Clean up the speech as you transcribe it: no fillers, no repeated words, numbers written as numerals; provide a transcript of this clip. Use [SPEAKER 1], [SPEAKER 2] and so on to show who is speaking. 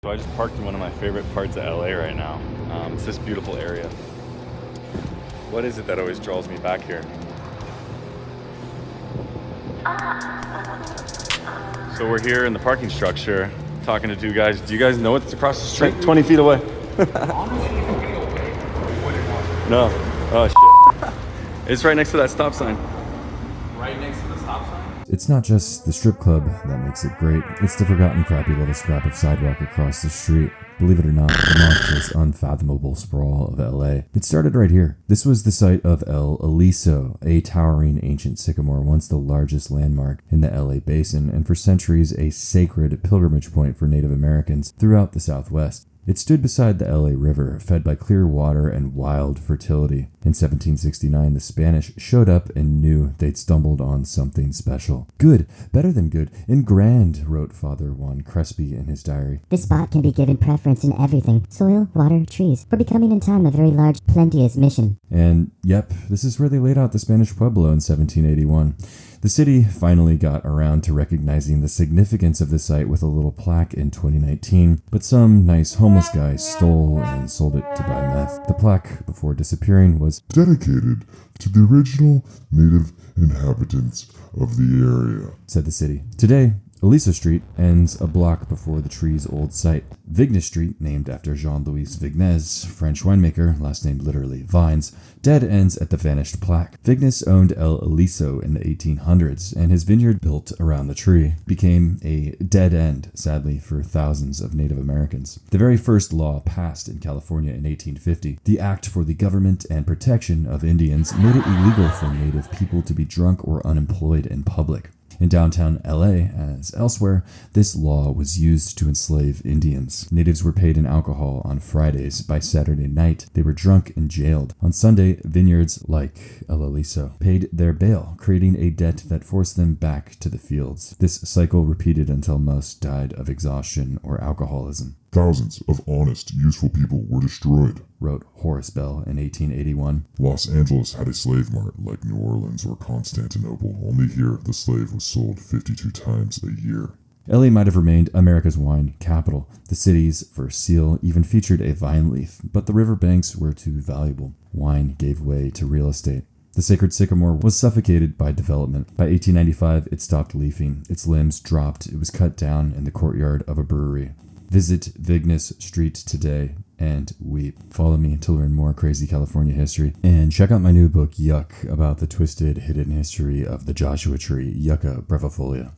[SPEAKER 1] So I just parked in one of my favorite parts of LA right now. It's this beautiful area. What is it that always draws me back here? So we're here in the parking structure, talking to two guys. Do you guys know what's across the street? 20 feet away. No. Oh, shit. It's right next to that stop sign.
[SPEAKER 2] Right next to the stop sign?
[SPEAKER 3] It's not just the strip club that makes it great, it's the forgotten crappy little scrap of sidewalk across the street. Believe it or not, the monstrous, unfathomable sprawl of LA. It started right here. This was the site of El Aliso, a towering ancient sycamore, once the largest landmark in the LA basin, and for centuries a sacred pilgrimage point for Native Americans throughout the Southwest. It stood beside the LA River, fed by clear water and wild fertility. In 1769, the Spanish showed up and knew they'd stumbled on something special. Good, better than good, and grand, wrote Father Juan Crespi in his diary.
[SPEAKER 4] This spot can be given preference in everything: soil, water, trees, for becoming in time a very large, plenteous mission.
[SPEAKER 3] And yep, this is where they laid out the Spanish Pueblo in 1781. The city finally got around to recognizing the significance of the site with a little plaque in 2019, but some nice homeless guy stole and sold it to buy meth. The plaque, before disappearing, was
[SPEAKER 5] dedicated to the original native inhabitants of the area,
[SPEAKER 3] said the city. Today, Aliso Street ends a block before the tree's old site. Vignes Street, named after Jean-Louis Vignes, French winemaker, last named literally vines, dead ends at the vanished plaque. Vignes owned El Aliso in the 1800s, and his vineyard, built around the tree, became a dead end, sadly, for thousands of Native Americans. The very first law passed in California in 1850, the Act for the Government and Protection of Indians, made it illegal for Native people to be drunk or unemployed in public. In downtown LA, as elsewhere, this law was used to enslave Indians. Natives were paid in alcohol on Fridays. By Saturday night, they were drunk and jailed. On Sunday, vineyards, like El Aliso, paid their bail, creating a debt that forced them back to the fields. This cycle repeated until most died of exhaustion or alcoholism.
[SPEAKER 5] Thousands of honest, useful people were destroyed,
[SPEAKER 3] wrote Horace Bell in 1881.
[SPEAKER 5] Los Angeles had a slave mart like New Orleans or Constantinople, only here the slave was sold 52 times a year.
[SPEAKER 3] LA might have remained America's wine capital. The city's first seal even featured a vine leaf, but the riverbanks were too valuable. Wine gave way to real estate. The sacred sycamore was suffocated by development. By 1895, it stopped leafing. Its limbs dropped. It was cut down in the courtyard of a brewery. Visit Vignes Street today and weep. Follow me to learn more crazy California history. And check out my new book, Yuck, about the twisted, hidden history of the Joshua Tree, Yucca brevifolia.